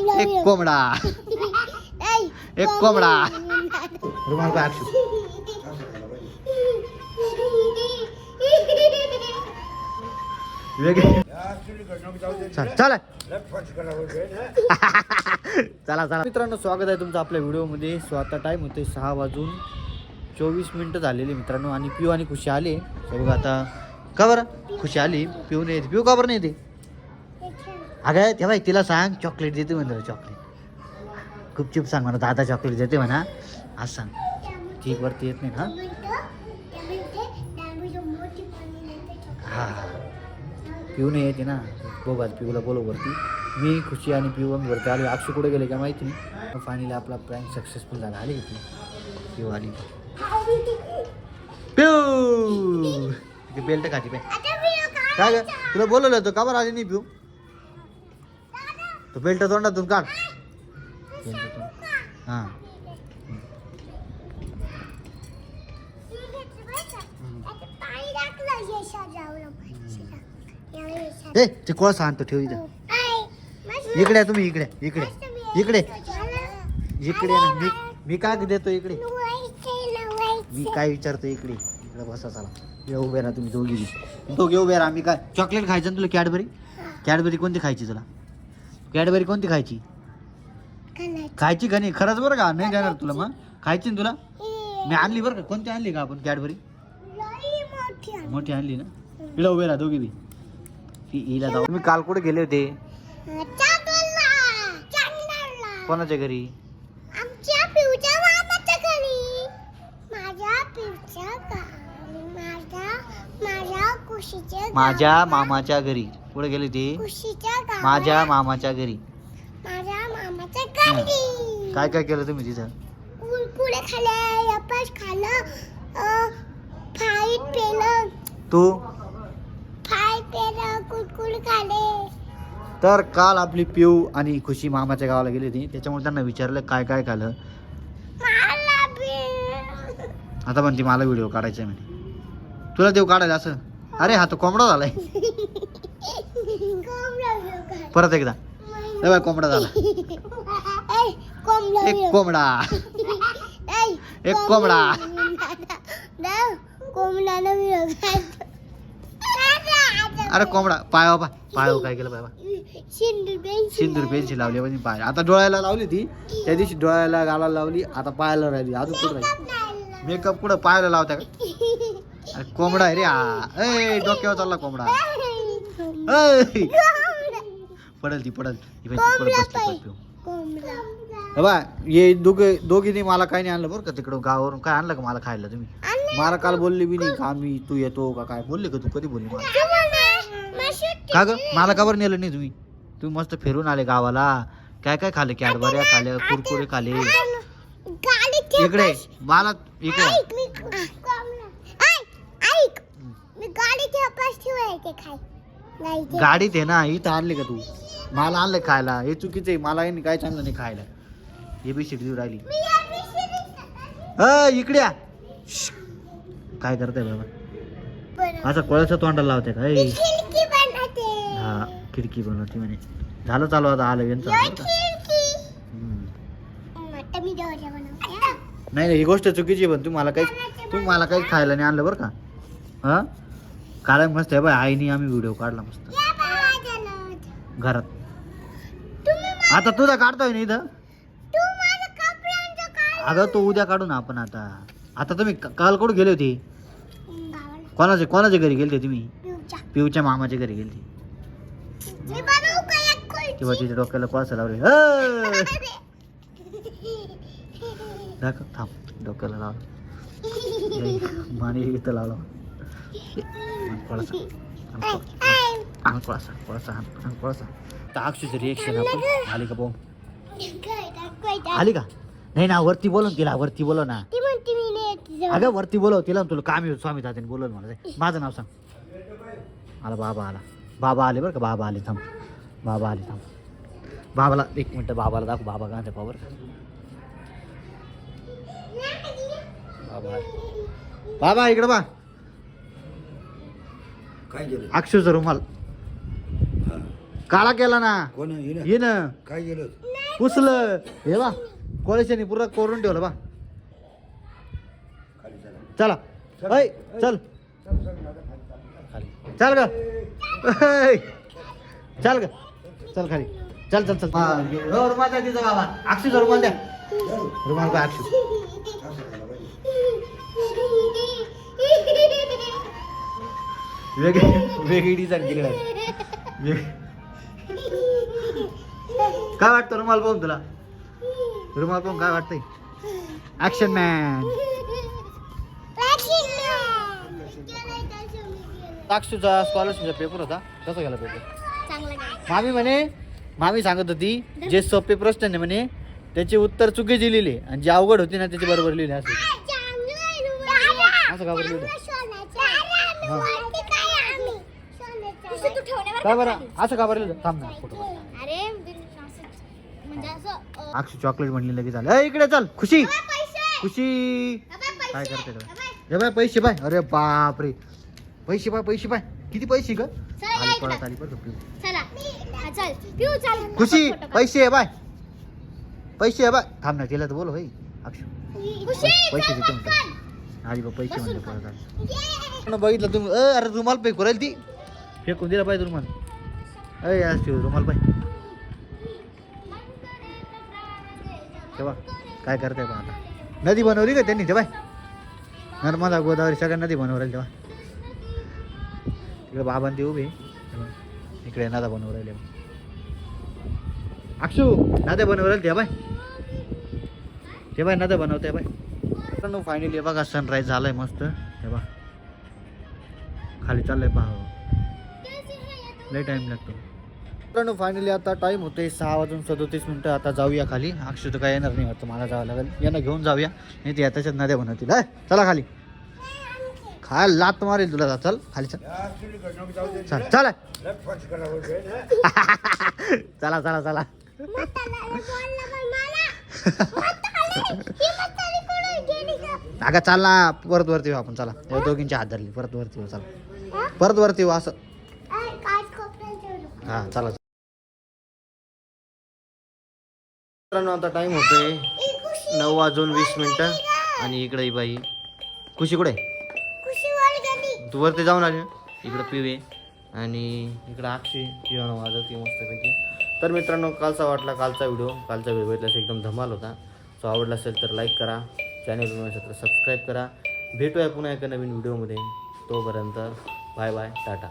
एक कोंबडा एक कोंबडा रुमाल का अक्षू चला चला चला मित्रांनो, स्वागत आहे तुमचं आपल्या व्हिडिओमध्ये. सो आता टाइम होते 6:24 झालेले मित्रांनो. आणि पिऊ आणि खुशी आले. बघा आता का बरं खुशी आली, पिऊ नाही येते. पिऊ का बरं नाही येते? अगं तेव्हा तिला सांग चॉकलेट देते म्हणतो. चॉकलेट गुपचूप सांग म्हणा, दादा चॉकलेट देते म्हणा. आज सांग. ठीक वरती येत नाही ना. हा पिऊ नाही येते ना. बघा पिऊला बोलव वरती. मी खुशी आणि पिऊ वरती आले. अक्षय कुठे गेले का माहिती नाही. फायनली आपला प्रँक सक्सेसफुल झाला. आली की पिऊ आली. पिऊ बेल्ट खाती पाय काय तुला बोलवलं होतं का बरं आली नाही पिऊ? तो बेल्ट तोंडातून काढ. हां ए ते कोळसा आणतो ठेव इथं. इकडे तुम्ही इकडे इकडे इकडे इकडे ना. मी काय देतो इकडे. मी काय विचारतो इकडे इकडे बसा. चला उभे राहा तुम्ही दोघे उभे राहा. मी काय चॉकलेट खायचं ना तुला? कॅडबरी कॅडबरी कोणती खायची तुला? कॅडबरी कोणती खायची? खायची का नाही खरंच बरं का? नाही देणार तुला मग खायची ना तुला. मी आणली बरं का. कोणती आणली का आपण कॅडबरी? मोठी आणली ना. इकडे उभे राहा दोघी बी. हिला जाऊ. तुम्ही काल कुठे गेले होते? कोणाच्या घरी? माझ्या मामाच्या घरी. कुठे गेले ते? माझ्या मामाच्या घरी. काय काय केलं तुम्ही तिथं? कुरकुरे खाल्ले, यपास खाल्लं, फ्राईड पेलं. तू फ्राईड पेलं, कुरकुरे खाल्ले. तर काल आपली पिऊ आणि खुशी मामाच्या गावाला गेली होती. त्याच्यामुळे त्यांना विचारलं काय काय खाल्लं. आता म्हणते मला व्हिडिओ काढायचा म्हणे. तुला देऊ काढायला असं? अरे हा तो कोंबडा झालाय. परत एकदा कोंबडा झाला. एक कोंबडा एक कोंबडा. अरे कोंबडा पाय पाय काय केलं बाबा? सिंदूर पेन्सिल लावली म्हणजे पाय. आता डोळ्याला लावली ती त्या दिवशी. डोळ्याला गाला लावली. आता पायाला राहिली. अजून कुठं राहिली? मेकअप कुठं पायाला लावत्या का? अरे कोंबडा आहे रे हा. ए डोक्यावर चालला कोंबडा. पडल ती पडल. बाबा ये दोघींनी मला काही नाही आणलं बरं का. तिकडं गावावरून काय आणलं का मला खायला? तुम्ही मला काल बोलली बी नाही का आम्ही तू येतो का काय बोलले का? तू कधी बोलली मला का ग? मला का बरं नेलं नाही तुम्ही? तुम्ही मस्त फिरून आले गावाला. काय काय खाल्ले? कॅडबऱ्या खाल्ल्या, कुरकुरे खाल्ले. इकडे मला इकडे गाडीत आहे ना. इथं आणले का तू? मला आणलं खायला. हे चुकीचं आहे. मला काय चांगलं नाही खायला. हे बी शिकली राहिली. इकडे काय करताय बाबा? असं कोळसा तोंडाला लावते का? हा खिडकी बनवते म्हणे. झालं चालू आता आलं यांचं. नाही ही गोष्ट चुकीची. पण तुम्ही मला काही खायला नाही आणलं बरं का. हा काल मस्त आहे बाय. आईने आम्ही व्हिडिओ काढला मस्त घरात. आता तुझा काढतोय ना इथं. अगं तो उद्या काढू ना आपण. आता तुम्ही काल कुठे गेले होते? कोणाच्या घरी गेलते तुम्ही? पिऊच्या मामाच्या घरी गेलते. तेव्हा तिच्या डोक्याला कोळसा लावले. थांब डोक्याला लावलं. माने इथं लावला कोळसा. कोळसा. अक्षूचं रिएक्शन आपण आली का? पाहू आली का? नाही ना वरती बोलव तिला. वरती बोलव ना. अगं वरती बोलव तिला. तुला काम येऊ स्वामी तात्याने बोलव मला. माझं नाव सांग. आला बाबा आला. बाबा आले बरं का. बाबा आले. थांब बाबा आले. थांब बाबाला 1 मिनिट. बाबाला दाखव. बाबा का पावर बाबा. बाबा इकडं बा. काय केलं? अक्षूचा रुमाल काळा केला ना. कोण ये ना. काय केलं? पुसलं हे बा कॉलेजने पुरा कोरून ठेवलं बा. चला ऐ चल चल ग चल ग चल खाली चल चल चल. रुमाल द्या तिचा बाबा. अक्षूचा रुमाल द्या. रुमाल का अक्षू. वेगळी डिझाईन तिकडे काय वाटतं रुमाल पाहून तुला. रुमाल पाहून काय वाटतंय. Action man. अक्षूचा स्कॉलरशिपचा पेपर होता. कसा गेला पेपर. मामी सांगत होती जे सोपे प्रश्न आहे म्हणे त्याचे उत्तर चुकीचे लिहिले आणि जे अवघड होती ना त्याचे बरोबर लिहिले. असं का बरं लिहिलं. काय बरं असं का बरं लिहिलं. थांब ना फोटो. अक्षू चॉकलेट म्हणली लगेच झालं. इकडे चल खुशी खुशी. काय करते हे बाय पैसे बाय. अरे बाप रे पैसे बाय पैसे बाय. किती पैसे ग. आली पळत आली बरं खुशी. पैसे आहे बाय पैसे आहे बाय. थांब ना तिला तर बोल भाई. अक्षू पैसे देते म्हणतो. आली बा पैसे म्हणले पळत आली. बघितलं तुम्ही. अरे रुमाल पे करेल ती फेकून दिला पाहिजे रुमाल. अरे रुमाल पाय तेव्हा काय करताय बा. आता नदी बनवली का त्यांनी तेव्हा. नर्मदा गोदावरी सगळ्या नदी बनवू तेव्हा. इकडे बाबांती उभे इकडे नदा बनवू राहिले. अक्षू नद्या बनवू राहिले ते बाय. ते बाय नद्या बनवते बाय. फायनली बघा सनराईज झालाय मस्त. हे बा खाली चाललंय पहा. लय टाइम लागतो मित्रांनो. फायनली आता टाइम होते 6:37. आता जाऊया खाली. अक्षू तर काय येणार नाही वाटतं. मला जावं लागेल. यांना घेऊन जाऊया नाही ते त्याच्यात नद्या बनवतील. चला खाली. खाय लात मारेल तुला. चल खाली चल चल चला चला चला चला. अगं चाल ना परत वरती येऊ आपण. चला दोघींची हात धरली. परत वरती येऊ. चला परत वरती येऊ असं. हा चला. मित्रांनो आता टाइम होतोय 9:20 आणि इकडे बाई खुशी कुठे. तू वरती जाऊन आली. इकडं पिवे आणि इकडं अक्षय पिवानं वाजवते मस्तपैकी. तर मित्रांनो कालचा व्हिडिओ भेटल्यास एकदम धमाल होता. तो आवडला असेल तर लाईक करा. चॅनल असेल तर सबस्क्राईब करा. भेटूया पुन्हा एका नवीन व्हिडिओमध्ये. तोपर्यंत बाय बाय टाटा.